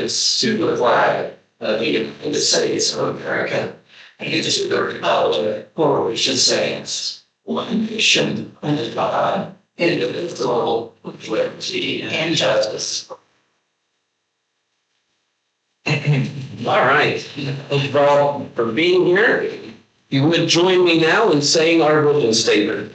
allegiance to the flag of the United States of America and to the republic for which it stands, one nation under God, indivisible, with liberty and justice. All right. Thank you all for being here. You would join me now in saying our vision statement.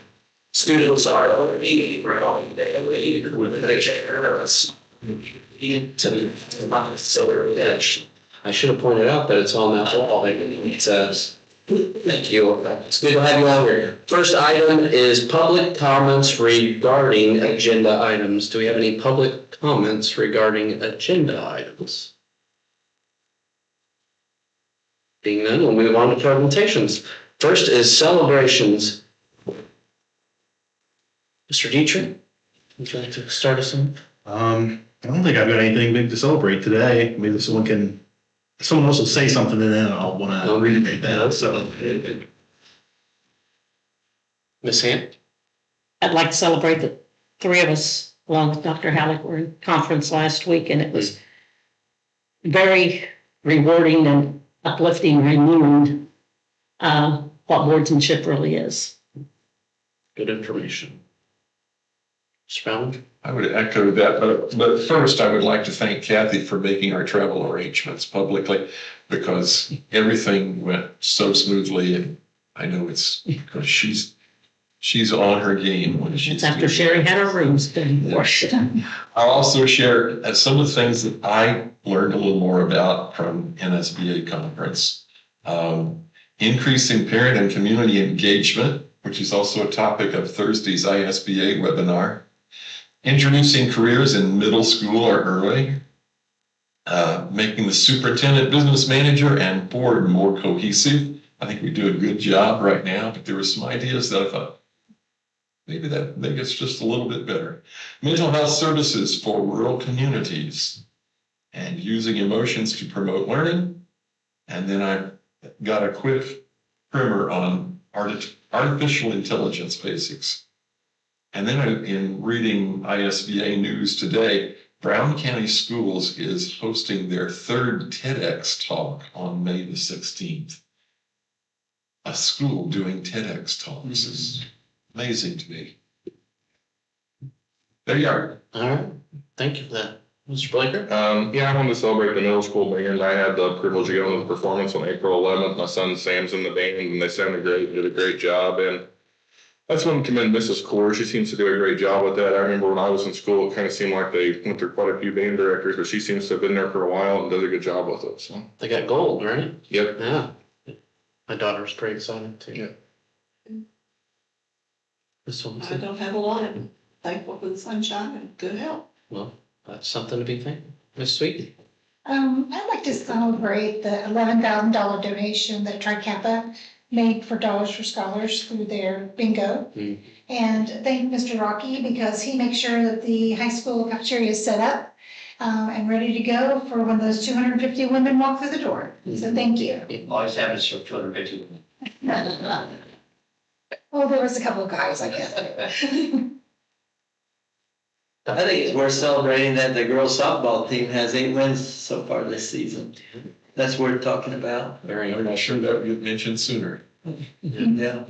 Students are already growing daily with the care of us. To my silver redemption. I should have pointed out that it's on that wall. It says, thank you. It's good to have you all here. First item is public comments regarding agenda items. Do we have any public comments regarding agenda items? Being none, we'll move on to presentations. First is celebrations. Mr. Dietrich, would you like to start us off? I don't think I've got anything big to celebrate today. Maybe someone else will say something and then I'll want to reiterate that. So, Ms. Hand? I'd like to celebrate the three of us, along with Dr. Halleck, were in conference last week, and it was very rewarding and uplifting, renewing what boardsmanship really is. Good information. Mr. Fallon? I would echo that, but first I would like to thank Kathy for making our travel arrangements publicly, because everything went so smoothly, and I know it's because she's on her game when she's. It's after Sherry had her rooms been washed. I'll also share some of the things that I learned a little more about from NSBA conference. Increasing parent and community engagement, which is also a topic of Thursday's ISBA webinar. Introducing careers in middle school or early. Making the superintendent, business manager, and board more cohesive. I think we do a good job right now, but there were some ideas that I thought, maybe it's just a little bit better. Mental health services for rural communities and using emotions to promote learning. And then I got a quick primer on artificial intelligence basics. And then in reading ISBA news today, Brown County Schools is hosting their third TEDx talk on May the 16th. A school doing TEDx talks is amazing to me. There you are. All right. Thank you for that. Mr. Blaker? Yeah, I wanted to celebrate the middle school band. I had the privilege of going to the performance on April 11th. My son Sam's in the band, and they did a great job. And I just want to commend Mrs. Core. She seems to do a great job with that. I remember when I was in school, it kind of seemed like they went through quite a few band directors, but she seems to have been there for a while and does a good job with it. So They got gold, right? yep. Yeah. My daughter's pretty excited too. Yeah. This one. I don't have a lot. I'm thankful for the sunshine and good health. Well, that's something to be thankful. Miss Sweet? I'd like to celebrate the $11,000 donation that TriCappa made for Dollars for Scholars through their bingo. And thank Mr. Rocky, because he makes sure that the high school cafeteria is set up and ready to go for when those 250 women walk through the door. So thank you. Always happens for 250 women. Oh, there was a couple of guys, I guess. I think it's worth celebrating that the girls softball team has 8 wins so far this season. That's worth talking about. I'm not sure that would get mentioned sooner. Yeah.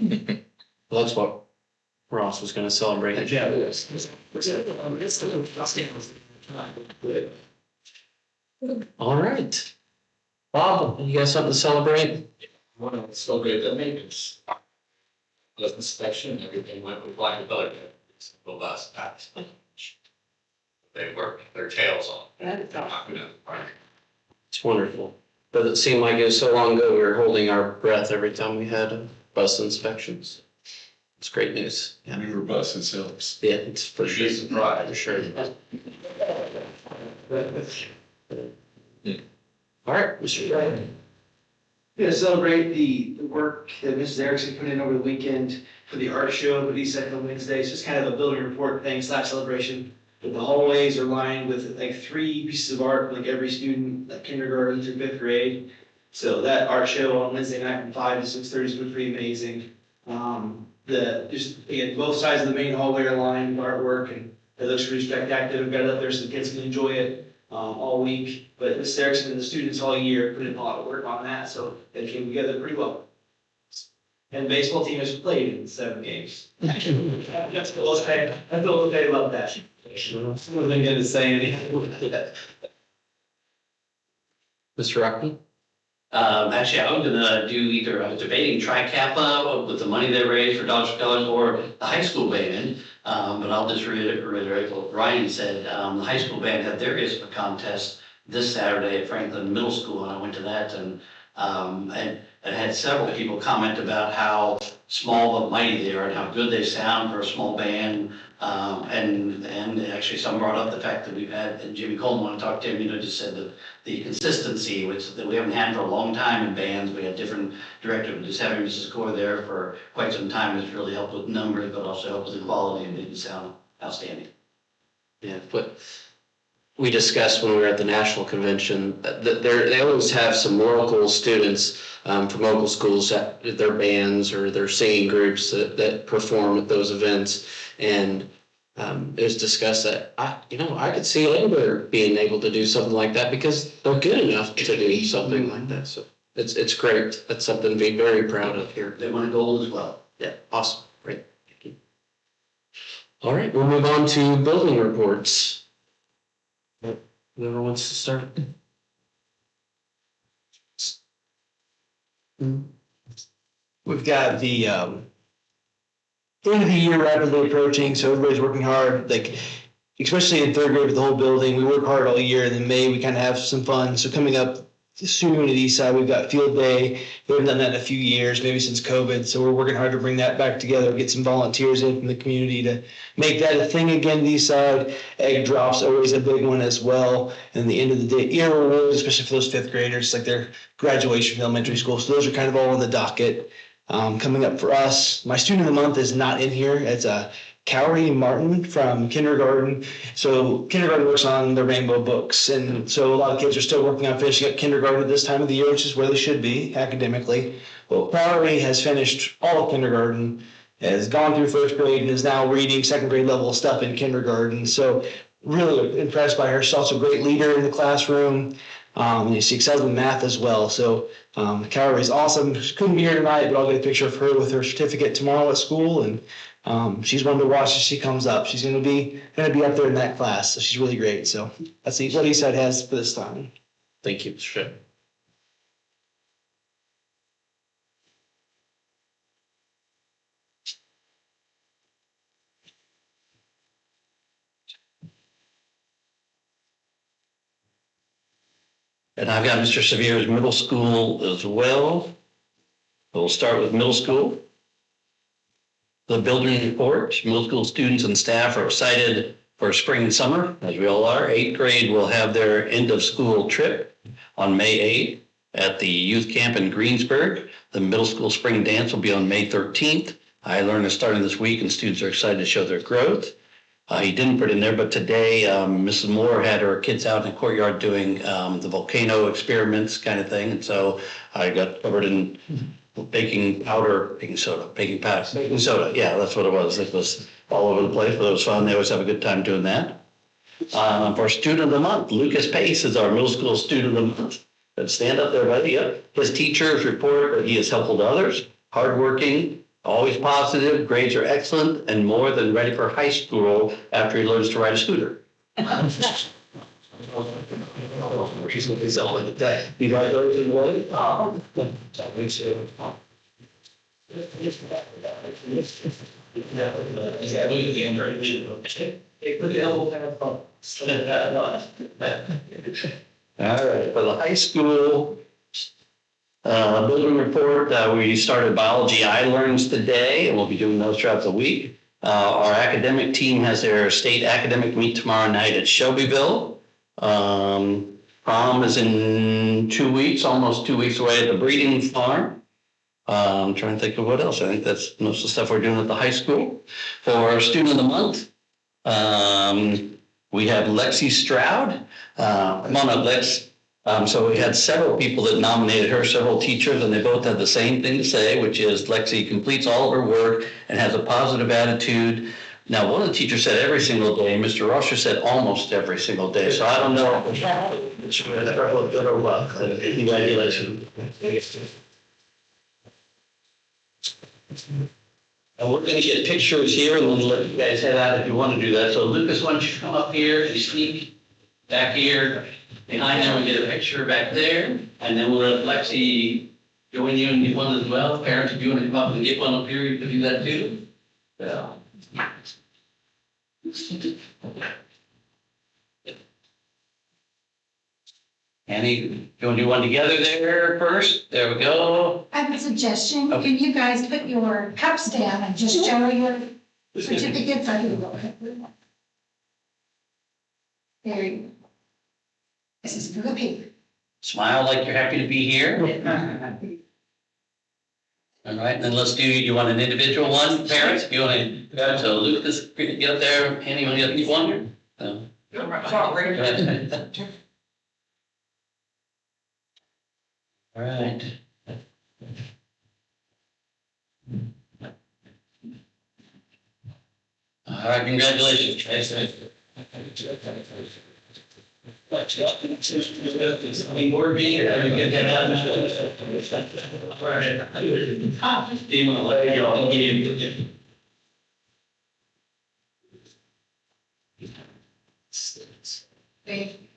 Well, that's what Ross was going to celebrate. Yeah. All right. Bob, you got something to celebrate? Want to celebrate the maintenance. The inspection, everything went with Black Ability. It's the last pass. They worked their tails off. It's wonderful. Does it seem like it was so long ago we were holding our breath every time we had bus inspections? It's great news. Yeah. Newer buses helps. Yeah, it's for sure. Surprised. For sure. All right, Mr. Dre. Going to celebrate the work that Mrs. Erickson put in over the weekend for the art show, but he said on Wednesday. It's just kind of a building report thing / celebration. The hallways are lined with like 3 pieces of art, like every student, like kindergarten through 5th grade. So that art show on Wednesday night from 5 to 6:30 has been pretty amazing. Just again, both sides of the main hallway are lined with artwork, and it looks pretty spectacular. We've got it up there so the kids can enjoy it. all week. But Ms. Erickson and the students all year put in a lot of work on that, so they came together pretty well. And the baseball team has played in 7 games. That's a little bit about that. I wasn't gonna say anything. Mr. Rocky? Actually, I was debating Tri Kappa with the money they raised for Dodger Scholars or the high school band. But I'll just reiterate what Ryan said. The high school band had their ISPA contest this Saturday at Franklin Middle School, and I went to that and had several people comment about how small but mighty they are and how good they sound for a small band. And actually some brought up the fact that we've had, and Jimmy Coleman, when I talked to him, just said that the consistency, which that we haven't had for a long time in bands. We had different directors, but just having Mrs. Core there for quite some time has really helped with numbers, but also helped with the quality and made it sound outstanding. Yeah, but we discussed when we were at the national convention that they always have some local students from local schools at their bands or their singing groups that perform at those events. And it was discussed that I could see Amber being able to do something like that because they're good enough to do something like that. So it's great. That's something to be very proud of here. They won gold as well. Yeah, awesome. Great. Thank you. All right, we'll move on to building reports. Whoever wants to start. We've got the end of the year rapidly approaching, so everybody's working hard, like especially in 3rd grade with the whole building. We work hard all year, and in May we kind of have some fun. So coming up soon at Eastside, we've got field day. We haven't done that in a few years, maybe since COVID. So we're working hard to bring that back together, get some volunteers in from the community to make that a thing again at Eastside. Egg drops always a big one as well. And the end of the day, year awards, especially for those 5th graders, like their graduation from elementary school. So those are kind of all on the docket. Coming up for us, my student of the month is not in here. It's Cowrie Martin from kindergarten. So kindergarten works on the rainbow books. And so a lot of kids are still working on finishing up kindergarten at this time of the year, which is where they should be academically. Well, Cowrie has finished all of kindergarten, has gone through 1st grade, and is now reading 2nd grade level stuff in kindergarten. So really impressed by her. She's also a great leader in the classroom. And she excels in math as well. So Cowrie's awesome. She couldn't be here tonight, but I'll get a picture of her with her certificate tomorrow at school. And she's one to watch as she comes up. She's going to be up there in that class. So she's really great. So that's what Eastside has for this time. Thank you, Mr. Shep. And I've got Mr. Severe's middle school as well. We'll start with middle school. The building report, middle school students and staff are excited for spring and summer, as we all are. 8th grade will have their end of school trip on May 8th at the youth camp in Greensburg. The middle school spring dance will be on May 13th. I learned is starting this week and students are excited to show their growth. He didn't put in there, but today Mrs. Moore had her kids out in the courtyard doing the volcano experiments kind of thing. And so I got covered in baking soda. Yeah, that's what it was. It was all over the place, but it was fun. They always have a good time doing that. For student of the month, Lucas Pace is our middle school student of the month. Stand up there, buddy. Yep. His teachers report that he is helpful to others, hardworking, always positive, grades are excellent, and more than ready for high school after he learns to ride a scooter. All right, for the high school building report, we started biology I-Learns today, and we'll be doing those throughout the week. Our academic team has their state academic meet tomorrow night at Shelbyville. Prom is in 2 weeks, almost 2 weeks away at the breeding farm. I'm trying to think of what else. I think that's most of the stuff we're doing at the high school. For student of the month, we have Lexi Stroud. Come on up, Lex. So we had several people that nominated her, several teachers, and they both had the same thing to say, which is Lexi completes all of her work and has a positive attitude, Now, one of the teachers said every single day, Mr. Rosser said almost every single day, so I don't know. It's good or what, congratulations. And we're gonna get pictures here and then let you guys head out if you want to do that. So Lucas, why don't you come up here and sneak back here behind them and get a picture back there? And then we'll let Lexi join you and get one as well. Parents, if you want to come up and get one up here, you can do that too. Yeah. Annie, you want to do one together there first? There we go. I have a suggestion. Can you guys put your cups down and just show your certificates? There you go. This is for the paper. Smile like you're happy to be here. All right, and then let's do, you want an individual one, parents? If you want to, so Lucas, get up there. Annie, you want to get one? No. All right. All right, congratulations. Board meeting, or you get that out? All right. Steve, I'll let you all give.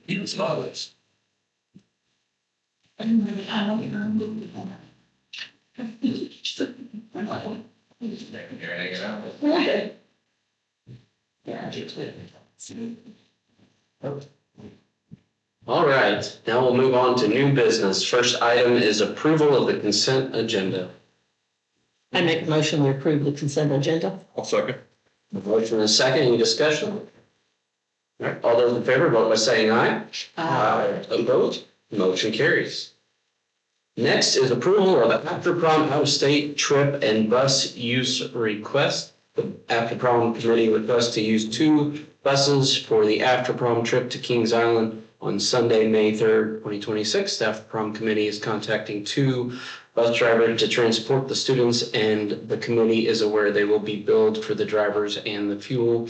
It's always. All right, now we'll move on to new business. First item is approval of the consent agenda. I make a motion to approve the consent agenda. I'll second. A motion and a second, any discussion? All right, all those in favor, vote by saying aye. Aye. Opposed? Motion carries. Next is approval of after prom out-of-state trip and bus use request. The after prom committee requests to use 2 buses for the after prom trip to Kings Island on Sunday, May 3rd, 2026. The after prom committee is contacting 2 bus drivers to transport the students, and the committee is aware they will be billed for the drivers and the fuel.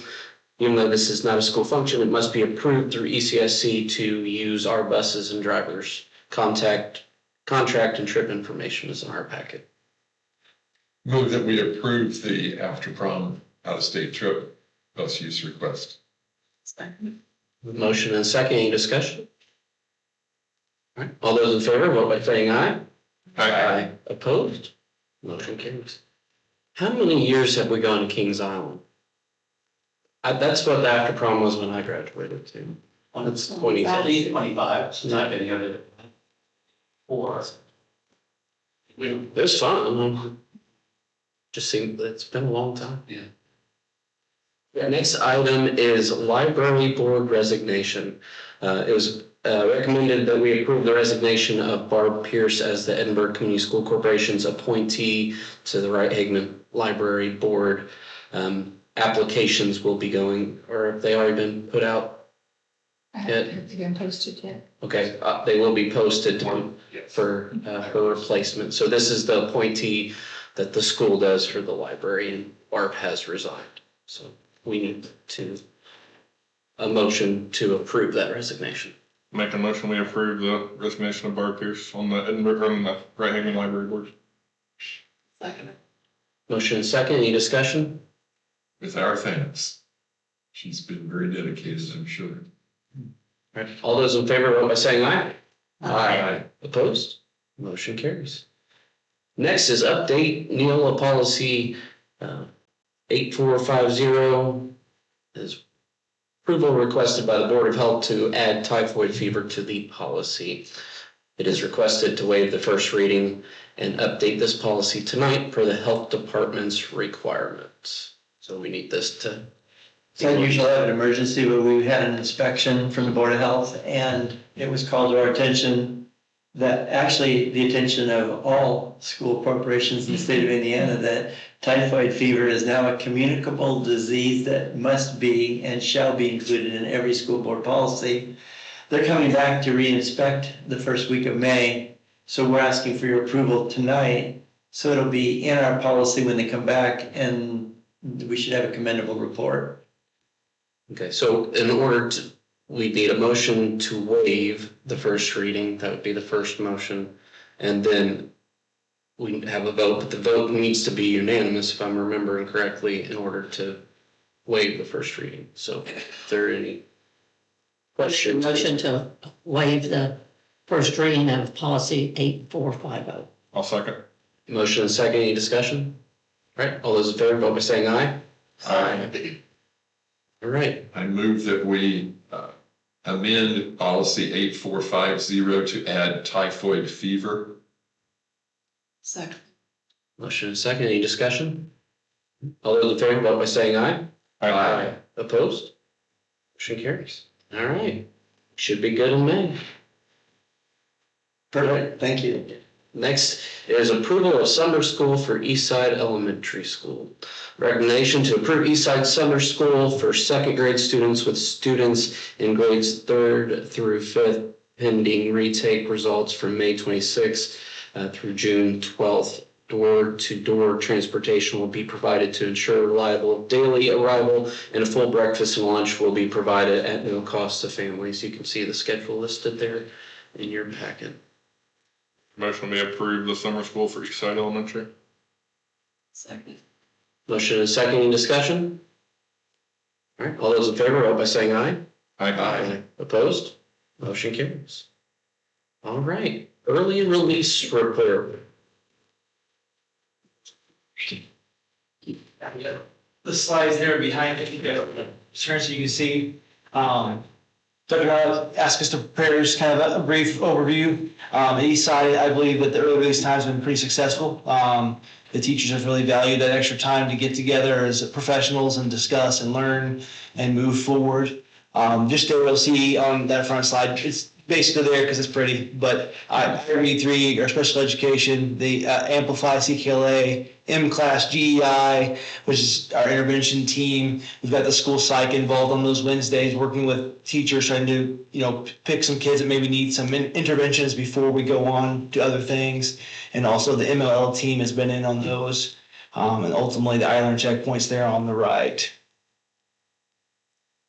Even though this is not a school function, it must be approved through ECSC to use our buses and drivers. Contract and trip information is in our packet. Move that we approve the after prom out-of-state trip bus use request. Motion and a second, any discussion? All right, all those in favor, vote by saying aye. Aye. Opposed? Motion carries. How many years have we gone to Kings Island? That's what the after prom was when I graduated too. That's 20. 25, since I've been here. 4. It was fun. Just seemed, it's been a long time. Yeah. The next item is library board resignation. It was recommended that we approve the resignation of Barb Pierce as the Edinburgh Community School Corporation's appointee to the Wright-Hageman Library Board. Applications will be going, or have they already been put out? Have they been posted yet? Okay, they will be posted for her replacement. So this is the appointee that the school does for the library, and Barb has resigned. So we need a motion to approve that resignation. Make a motion, we approve the resignation of Barb Pierce on the Edinburgh, on the Wright-Hageman Library Board. Second. Motion and second, any discussion? With our thanks. She's been very dedicated, I'm sure. All right, all those in favor, vote by saying aye. Aye. Opposed? Motion carries. Next is update Neola policy 8450 is approval requested by the Board of Health to add typhoid fever to the policy. It is requested to waive the first reading and update this policy tonight per the health department's requirements. So we need this to. So I usually have an emergency, but we had an inspection from the Board of Health, and it was called to our attention that actually the attention of all school corporations in the state of Indiana, that typhoid fever is now a communicable disease that must be and shall be included in every school board policy. They're coming back to re-inspect the first week of May, so we're asking for your approval tonight. So it'll be in our policy when they come back, and we should have a commendable report. Okay, so in order to, we need a motion to waive the first reading. That would be the first motion. And then we have a vote, but the vote needs to be unanimous, if I'm remembering correctly, in order to waive the first reading. So if there are any questions? Motion to waive the first reading of policy 8450. I'll second. Motion and second, any discussion? All right, all those in favor, vote by saying aye. Aye. All right, I move that we amend policy 8450 to add typhoid fever. Second. motion and second, any discussion? All those in favor, vote by saying aye. Opposed? Motion carries. All right, should be good in May. Perfect, thank you. Next is approval of summer school for Eastside Elementary School. Recommendation to approve Eastside Summer School for second grade students with students in grades 3rd through 5th pending retake results from May 26th through June 12th. Door-to-door transportation will be provided to ensure reliable daily arrival, and a full breakfast and lunch will be provided at no cost to families. You can see the schedule listed there in your packet. Motion to approve the summer school for Eastside Elementary. Second. Motion and second, any discussion? All right, all those in favor, vote by saying aye. Aye. Opposed? Motion carries. All right, early release report. The slides there behind it, so you can see. Dr. Howell asked us to prepare just kind of a brief overview. East side, I believe that the early release time has been pretty successful. The teachers have really valued that extra time to get together as professionals and discuss and learn and move forward. Just there you'll see on that front slide, it's basically there because it's pretty, but IRE3, our special education, the Amplify CKLA, M-Class GEI, which is our intervention team. We've got the school psych involved on those Wednesdays, working with teachers, trying to, pick some kids that maybe need some interventions before we go on to other things. And also the MLL team has been in on those. And ultimately the iLearn checkpoints there on the right.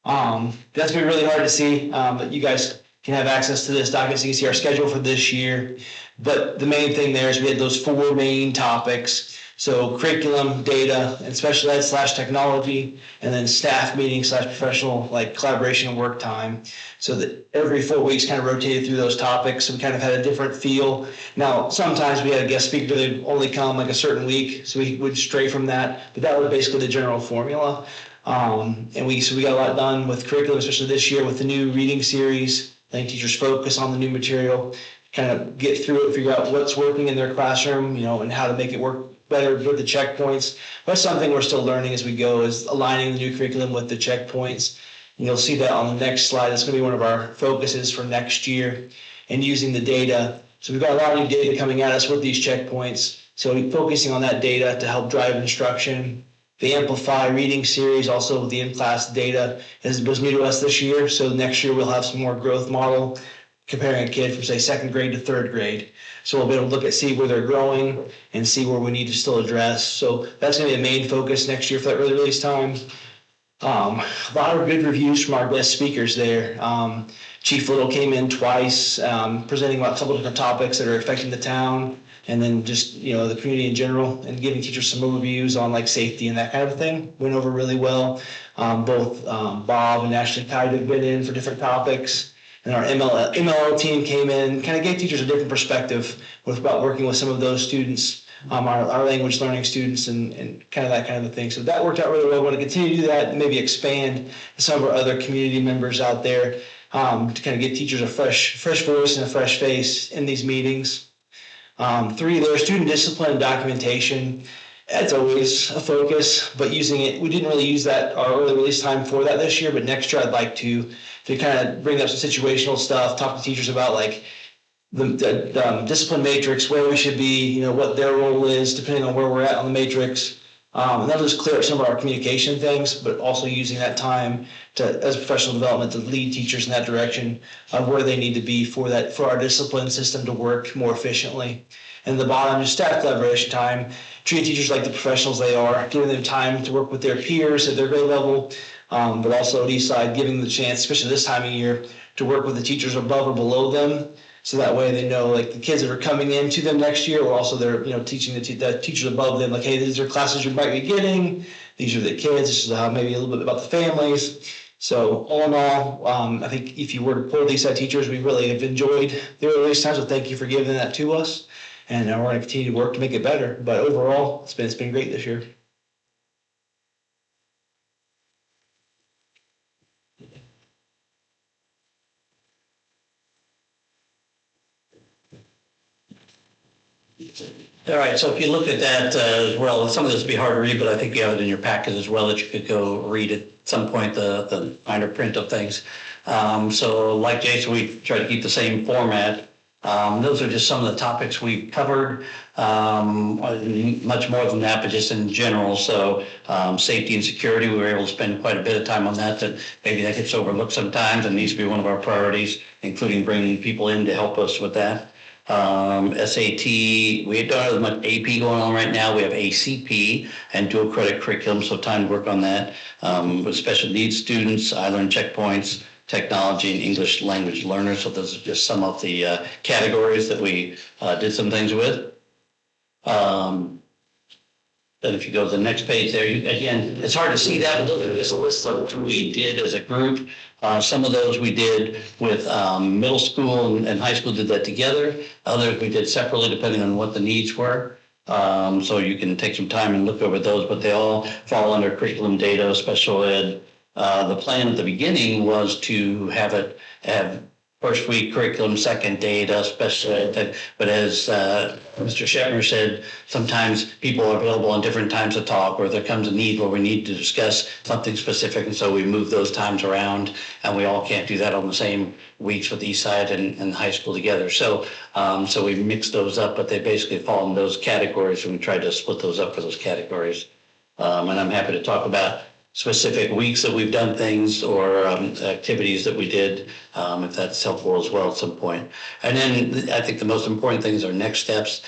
That's gonna be really hard to see, but you guys can have access to this document so you can see our schedule for this year. But the main thing there is we had those 4 main topics. So curriculum, data, and special ed / technology, and then staff meeting / professional collaboration and work time. So that every 4 weeks kind of rotated through those topics. So we kind of had a different feel. Now, sometimes we had a guest speaker that would only come a certain week, so we would stray from that. But that was basically the general formula. And we got a lot done with curriculum, especially this year with the new reading series. Letting teachers focus on the new material, kind of get through it, figure out what's working in their classroom, and how to make it work better with the checkpoints. That's something we're still learning as we go, is aligning the new curriculum with the checkpoints. And you'll see that on the next slide. That's going to be one of our focuses for next year, and using the data. So we've got a lot of new data coming at us with these checkpoints. So we're focusing on that data to help drive instruction. The Amplify reading series, also with the in-class data, was new to us this year. So next year we'll have some more growth model comparing a kid from, say, 2nd grade to 3rd grade. So we'll be able to look at, see where they're growing and see where we need to still address. So that's going to be a main focus next year for that early release time. A lot of good reviews from our best speakers there. Chief Little came in twice, presenting about a couple different topics that are affecting the town. And then just, the community in general, and giving teachers some overviews on safety and that kind of thing. Went over really well. Both Bob and Ashley Tide have been in for different topics. And our MLL team came in, kind of gave teachers a different perspective about working with some of those students, our language learning students and kind of that kind of a thing. So that worked out really well. We want to continue to do that and maybe expand to some of our other community members out there to kind of give teachers a fresh voice and a fresh face in these meetings. 3, there's student discipline and documentation. That's always a focus, but using it, we didn't really use our early release time for that this year, but next year I'd like to kind of bring up some situational stuff, talk to teachers about the discipline matrix, where we should be, what their role is, depending on where we're at on the matrix, And that'll just clear up some of our communication things, but also using that time to, as professional development, to lead teachers in that direction of where they need to be for that, for our discipline system to work more efficiently. And the bottom is staff collaboration time, treat teachers like the professionals they are, giving them time to work with their peers at their grade level, but also at each side, giving them the chance, especially this time of year, to work with the teachers above or below them. So that way they know, like, the kids that are coming into them next year, or also they're, teaching the teachers above them, like, hey, these are classes you might be getting. These are the kids. This is maybe a little bit about the families. So all in all, I think if you were to pull these side teachers, we really have enjoyed the earliest times. So thank you for giving that to us. And we're going to continue to work to make it better. But overall, it's been great this year. All right, so if you look at that as well, some of this will be hard to read, but I think you have it in your packet as well that you could go read at some point, the finer print of things. So like Jason, we try to keep the same format. Those are just some of the topics we've covered, much more than that, but just in general. So safety and security, we were able to spend quite a bit of time on that, that maybe that gets overlooked sometimes and needs to be one of our priorities, including bringing people in to help us with that. SAT, we don't have as much AP going on right now. We have ACP and dual credit curriculum, so time to work on that. With special needs students, I-Learn checkpoints, technology and English language learners. So those are just some of the categories that we did some things with. Then if you go to the next page there, again, it's hard to see that, but there's a list of what we did as a group. Some of those we did with middle school and high school did that together. Others we did separately depending on what the needs were. So you can take some time and look over those, but they all fall under curriculum data, special ed. The plan at the beginning was to have first week curriculum, second data, special ed. But as Mr. Shetner said, sometimes people are available on different times to talk, or there comes a need where we need to discuss something specific, and so we move those times around, and we all can't do that on the same weeks with East Side and high school together. So so we mix those up, but they basically fall in those categories, and we tried to split those up for those categories. And I'm happy to talk about specific weeks that we've done things or activities that we did, if that's helpful as well at some point. And then I think the most important things are next steps.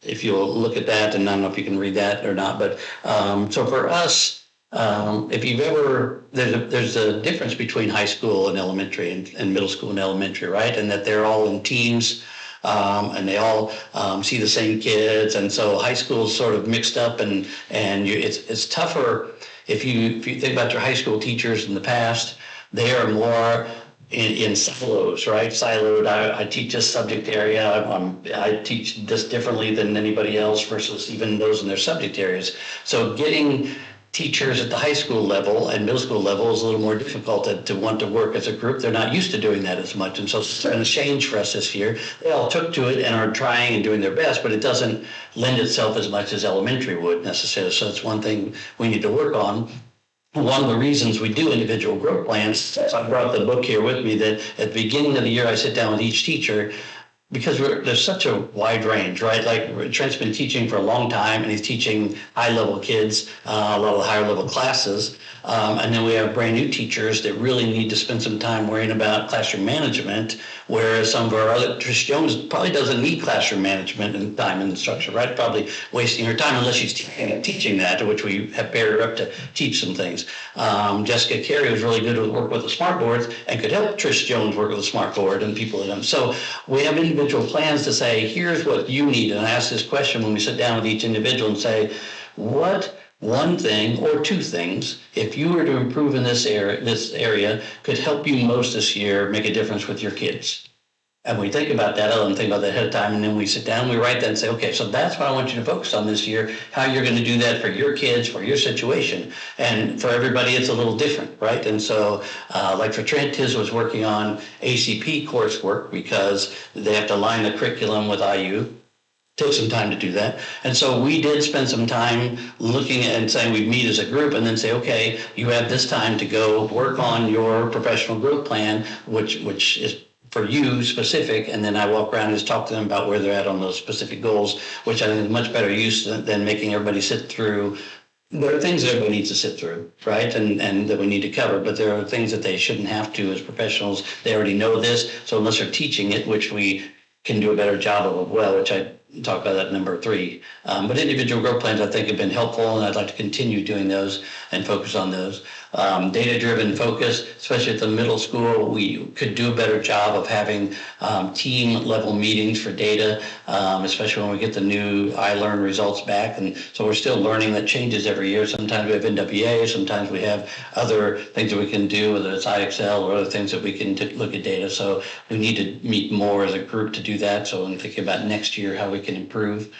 If you'll look at that, and I don't know if you can read that or not, but so for us, if you've ever, there's a difference between high school and elementary and middle school and elementary, right? And that they're all in teams. And they all see the same kids, and so high school is sort of mixed up, and it's tougher if you think about your high school teachers in the past. They are more in silos, right? Siloed. I teach this subject area. I teach this differently than anybody else versus even those in their subject areas. So getting teachers at the high school level and middle school level is a little more difficult to want to work as a group. They're not used to doing that as much. And so it's been a change for us this year. They all took to it and are trying and doing their best, but it doesn't lend itself as much as elementary would necessarily. So it's one thing we need to work on. One of the reasons we do individual growth plans, so I brought the book here with me, that at the beginning of the year, I sit down with each teacher, because there's such a wide range, right? Like Trent's been teaching for a long time, and he's teaching high-level kids, a lot of the higher-level classes. And then we have brand new teachers that really need to spend some time worrying about classroom management, whereas some of our other, Trish Jones probably doesn't need classroom management and time and instruction, right? Probably wasting her time unless she's teaching that, which we have paired her up to teach some things. Jessica Carey was really good at work with the smart boards and could help Trish Jones work with the smart board and people in them. So we have individual plans to say, here's what you need. And I ask this question when we sit down with each individual and say, what one thing or two things, if you were to improve in this area, could help you most this year, make a difference with your kids? And we think about that, I don't think about that ahead of time, and then we sit down, we write that and say, okay, so that's what I want you to focus on this year, how you're going to do that for your kids, for your situation. And for everybody, it's a little different, right? And so, like for Trent, his was working on ACP coursework because they have to align the curriculum with IU. Took some time to do that. And so we did spend some time looking at and saying we'd meet as a group and then say, okay, you have this time to go work on your professional growth plan, which is for you specific, and then I walk around and just talk to them about where they're at on those specific goals, which I think is much better use than making everybody sit through. There are things that everybody needs to sit through, right? And that we need to cover, but there are things that they shouldn't have to as professionals. They already know this, so unless they're teaching it, which we can do a better job of as well, which I talk about that number 3. But individual growth plans, I think, have been helpful, and I'd like to continue doing those and focus on those. Data-driven focus, especially at the middle school, we could do a better job of having team-level meetings for data, especially when we get the new iLearn results back. And so we're still learning. That changes every year. Sometimes we have NWA, sometimes we have other things that we can do, whether it's IXL or other things that we can look at data. So we need to meet more as a group to do that. So I'm thinking about next year, how we can improve.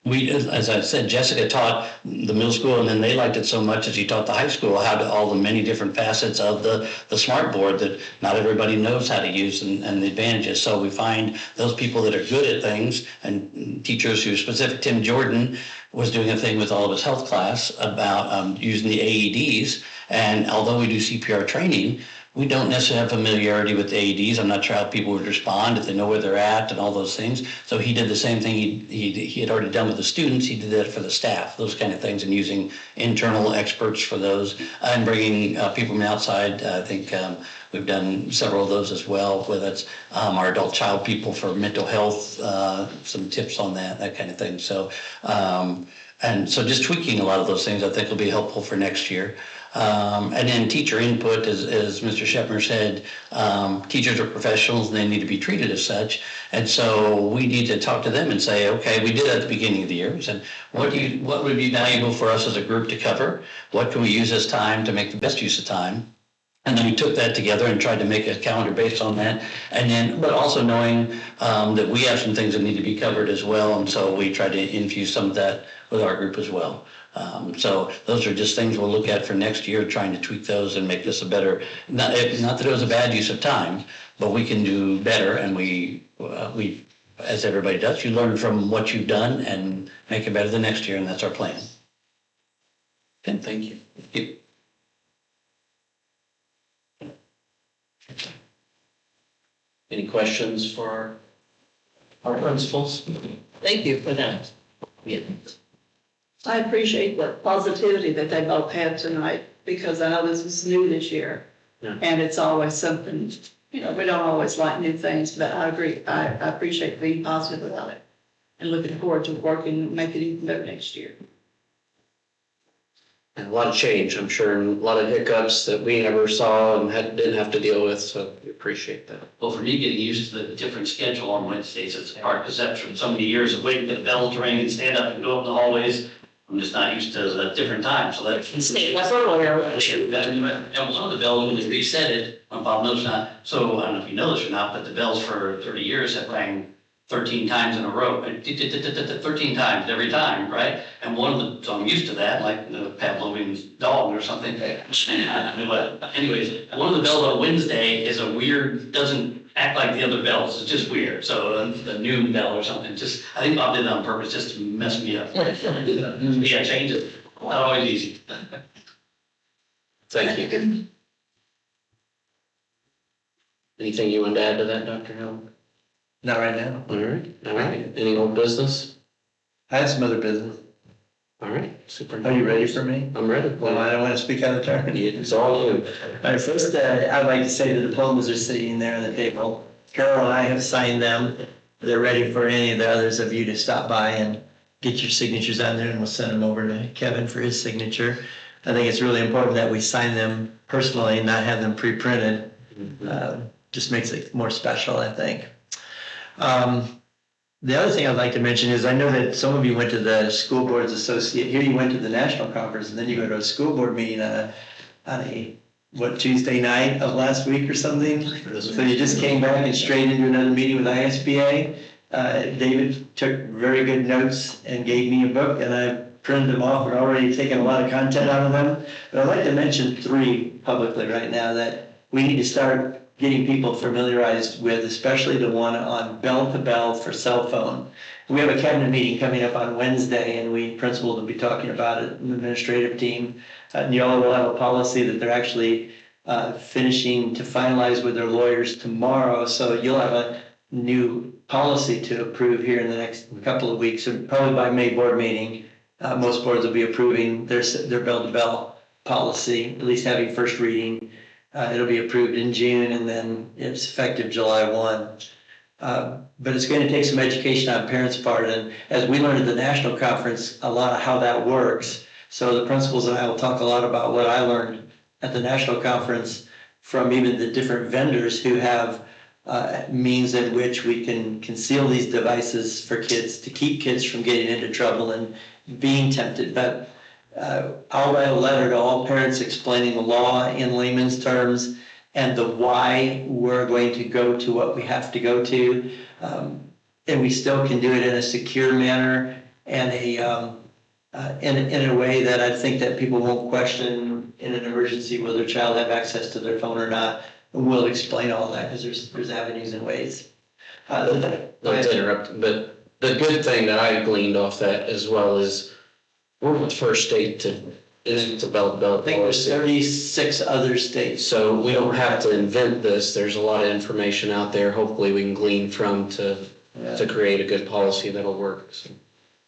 We, as I said, Jessica taught the middle school, and then they liked it so much as she taught the high school, how to all the many different facets of the smart board that not everybody knows how to use and the advantages. So we find those people that are good at things, and teachers who specific. Tim Jordan was doing a thing with all of his health class about using the AEDs. And although we do CPR training, we don't necessarily have familiarity with the AEDs. I'm not sure how people would respond if they know where they're at and all those things. So he did the same thing he had already done with the students. He did that for the staff, those kind of things, and using internal experts for those and bringing people from the outside. I think we've done several of those as well, whether it's our adult child people for mental health, some tips on that kind of thing. So, and so just tweaking a lot of those things I think will be helpful for next year. And then teacher input, as Mr. Shepner said, teachers are professionals and they need to be treated as such. And so we need to talk to them and say, okay, we did at the beginning of the year. We said, what would be valuable for us as a group to cover? What can we use as time to make the best use of time? And then we took that together and tried to make a calendar based on that. And then, but also knowing that we have some things that need to be covered as well. And so we tried to infuse some of that with our group as well. So those are just things we'll look at for next year, trying to tweak those and make this a better, not that it was a bad use of time, but we can do better. And we, as everybody does, you learn from what you've done and make it better the next year. And that's our plan. Okay, thank you. Thank you. Any questions for our principals? Thank you for that. Yeah. I appreciate the positivity that they both had tonight, because I know this is new this year. Yeah. And it's always something, we don't always like new things, but I agree. I appreciate being positive about it and looking forward to working, make it even better next year. And a lot of change, I'm sure, and a lot of hiccups that we never saw and didn't have to deal with, so we appreciate that. Well, for me, getting used to the different schedule on Wednesdays, it's hard because after so many years of waiting for the bell to ring and stand up and go up the hallways, I'm just not used to the different times, so that's. That's earlier. And one of the bells, when they reset it, when Bob knows not, so I don't know if you know this or not, but the bells for 30 years have rang 13 times in a row, 13 times every time, right? And one of the, so I'm used to that, like the Pavlovian dog or something. Anyways, one of the bells on Wednesday is a weird, doesn't act like the other bells, it's just weird. So the noon bell or something, I think Bob did that on purpose just to mess me up. Yeah, change it, not always easy. Thank you. Anything you want to add to that, Dr. Howard? Not right now. All right. Any old business? I have some other business. All right, super. Are you ready for me? I'm ready. Well, I don't want to speak out of turn. It's all you. All right, first, I'd like to say the diplomas are sitting there on the table. Carol and I have signed them. They're ready for any of the others of you to stop by and get your signatures on there, and we'll send them over to Kevin for his signature. I think it's really important that we sign them personally and not have them pre-printed. Just makes it more special, I think. The other thing I'd like to mention is I know that some of you went to the School Boards Association. Here you went to the national conference, and then you go to a school board meeting on a Tuesday night of last week or something. So you just came back and straight into another meeting with ISBA. David took very good notes and gave me a book, and I printed them off and already taken a lot of content out of them. But I'd like to mention 3 publicly right now that we need to start getting people familiarized with, especially the one on bell-to-bell for cell phone. We have a cabinet meeting coming up on Wednesday, and principals will be talking about it, the administrative team. And y'all will have a policy that they're actually finishing to finalize with their lawyers tomorrow. So you'll have a new policy to approve here in the next couple of weeks, and probably by May board meeting. Most boards will be approving their bell-to-bell policy, at least having first reading. It'll be approved in June, and then it's effective July 1. But it's going to take some education on parents' part. And as we learned at the national conference, a lot of how that works. So the principals and I will talk a lot about what I learned at the national conference from even the different vendors who have means in which we can conceal these devices for kids to keep kids from getting into trouble and being tempted. But I'll write a letter to all parents explaining the law in layman's terms and the why we're going to go to what we have to go to. And we still can do it in a secure manner and in a way that I think that people won't question in an emergency whether their child have access to their phone or not. And we'll explain all that because there's avenues and ways. Not to interrupt, but the good thing that I gleaned off that as well is we're the first state to develop I think there's 36 other states. So we don't have to invent this. There's a lot of information out there. Hopefully we can glean from to create a good policy that'll work. So.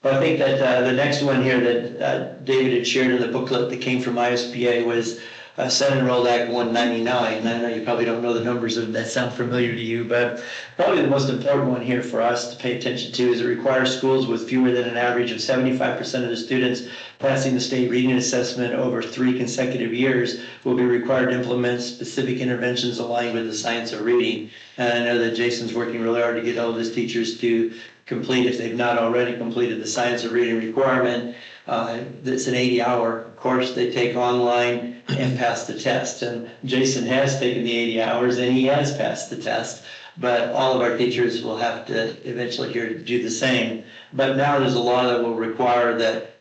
Well, I think that the next one here that David had shared in the booklet that came from ISBA was Senate Enrolled Act 199. And I know you probably don't know the numbers of that sound familiar to you, but probably the most important one here for us to pay attention to is it requires schools with fewer than an average of 75% of the students passing the state reading assessment over 3 consecutive years will be required to implement specific interventions aligned with the science of reading. And I know that Jason's working really hard to get all of his teachers to complete, if they've not already completed, the science of reading requirement. It's an 80-hour course they take online and pass the test. And Jason has taken the 80 hours and he has passed the test. But all of our teachers will have to eventually here do the same. But now there's a law that will require that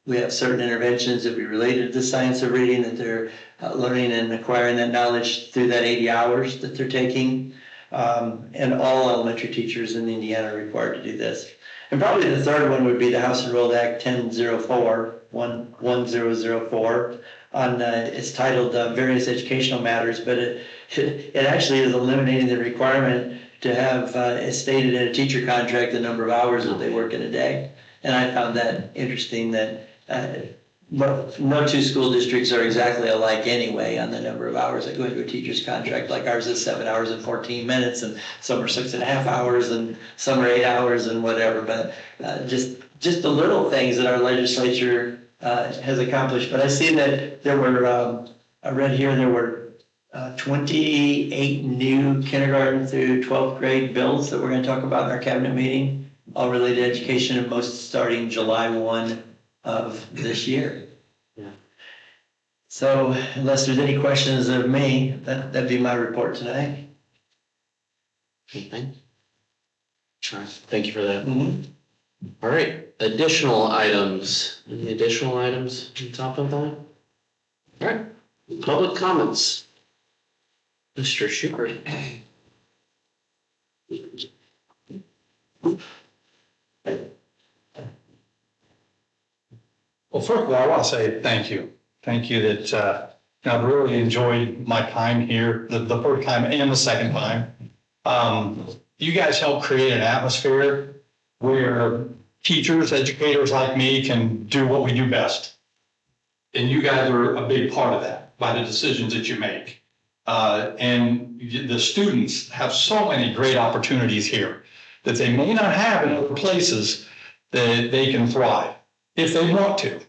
we have certain interventions that be related to the science of reading, that they're learning and acquiring that knowledge through that 80 hours that they're taking. And all elementary teachers in Indiana are required to do this. And probably the third one would be the House Enrolled Act 1004. It's titled Various Educational Matters, but it actually is eliminating the requirement to have, as stated in a teacher contract, the number of hours that they work in a day. And I found that interesting that no two school districts are exactly alike anyway on the number of hours that go into a teacher's contract. Like ours is 7 hours and 14 minutes, and some are 6.5 hours, and some are 8 hours, and whatever. But just the little things that our legislature has accomplished. But I see that there were, I read here there were 28 new kindergarten through 12th grade bills that we're going to talk about in our cabinet meeting, all related to education, and most starting July 1 of this year. Yeah. So unless there's any questions of me, that'd be my report tonight. Anything? Sure. Thank you for that. All right. Additional items. Any additional items on top of that? All right. Public comments. Mr. Schubert. Well, first of all, I want to say thank you. Thank you that I've really enjoyed my time here, the first time and the second time. You guys help create an atmosphere where teachers, educators like me can do what we do best. And you guys are a big part of that by the decisions that you make. And the students have so many great opportunities here that they may not have in other places that they can thrive if they want to.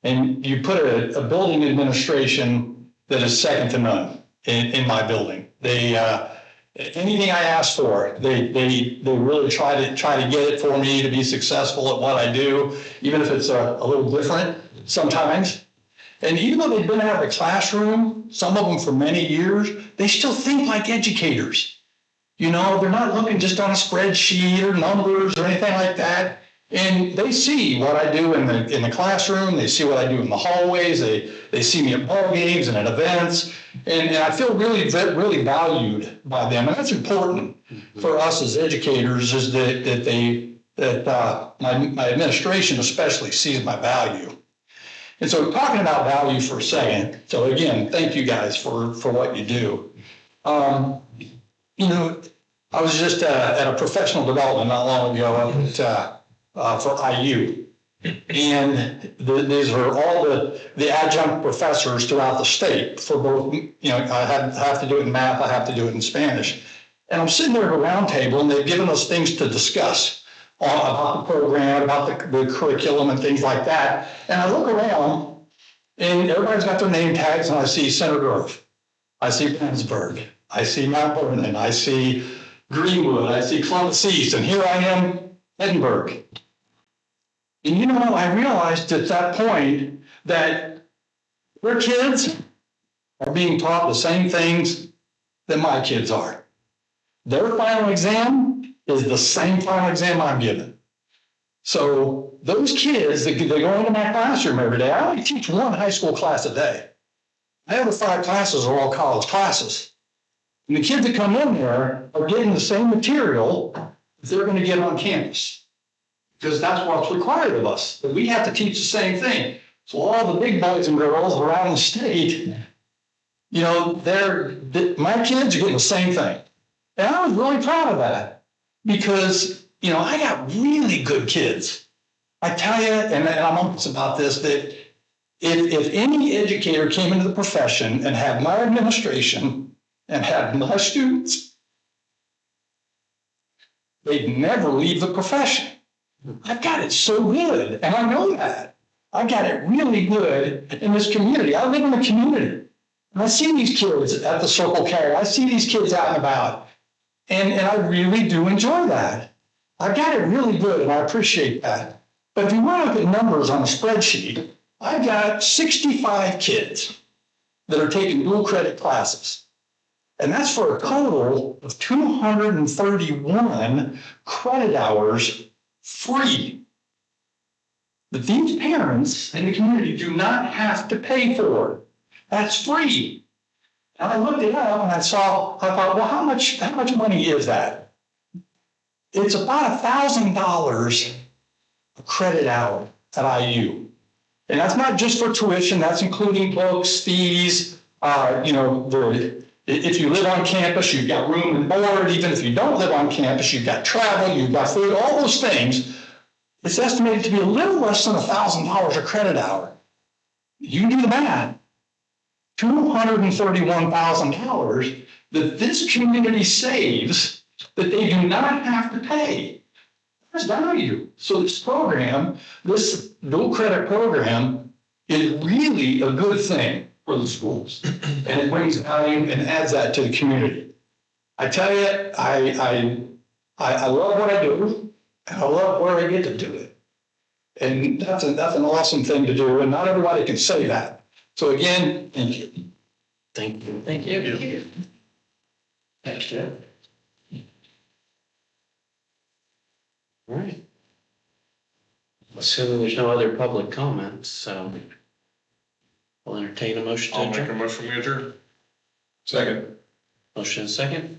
And you put a building administration that is second to none in my building. They anything I ask for, they really try to get it for me to be successful at what I do, even if it's a little different sometimes. And even though they've been out of the classroom, some of them for many years, they still think like educators. You know, they're not looking just on a spreadsheet or numbers or anything like that. And they see what I do in the classroom. They see what I do in the hallways. They see me at ball games and at events. And I feel really, really valued by them. And that's important for us as educators, is that my administration especially sees my value. And so talking about value for a second, so again, thank you guys for what you do. You know, I was just at a professional development not long ago for IU. And these are all the adjunct professors throughout the state for both, you know, I have to do it in math, I have to do it in Spanish. And I'm sitting there at a round table and they've given us things to discuss about the program, about the curriculum and things like that. And I look around and everybody's got their name tags and I see Center Grove, I see Bensburg, I see Mount Vernon, I see Greenwood, I see Columbus East, and here I am, Edinburgh. And you know, I realized at that point that their kids are being taught the same things that my kids are. Their final exam is the same final exam I'm giving. So those kids that they go into my classroom every day, I only teach one high school class a day. The other 5 classes are all college classes. And the kids that come in there are getting the same material that they're going to get on campus. Because that's what's required of us, that we have to teach the same thing. So all the big boys and girls around the state, you know, my kids are getting the same thing. And I was really proud of that because, you know, I got really good kids. I tell you, and I'm honest about this, that if any educator came into the profession and had my administration and had my students, they'd never leave the profession. I've got it so good, and I know that. I got it really good in this community. I live in the community. And I see these kids at the Circle K. I see these kids out and about. And I really do enjoy that. I've got it really good, and I appreciate that. But if you want to look at numbers on a spreadsheet, I've got 65 kids that are taking dual credit classes. And that's for a total of 231 credit hours free that these parents in the community do not have to pay for. That's free. And I looked it up and I thought, well, how much money is that? It's about $1,000 a credit hour at IU. And that's not just for tuition, that's including books, fees, you know, if you live on campus, you've got room and board. Even if you don't live on campus, you've got travel, you've got food, all those things. It's estimated to be a little less than $1,000 a credit hour. You do the math. $231,000 that this community saves that they do not have to pay. There's value. So this program, this dual credit program, is really a good thing for the schools, and it brings value and adds that to the community. I tell you, I love what I do, and I love where I get to do it. And that's an awesome thing to do, and not everybody can say that. So again, thank you. Thank you. Thank you. Thank you. Thanks, Jeff. All right. Assuming there's no other public comments, so I'll entertain a motion to I'll make a adjourn. motion we adjourn. Second. Motion and second.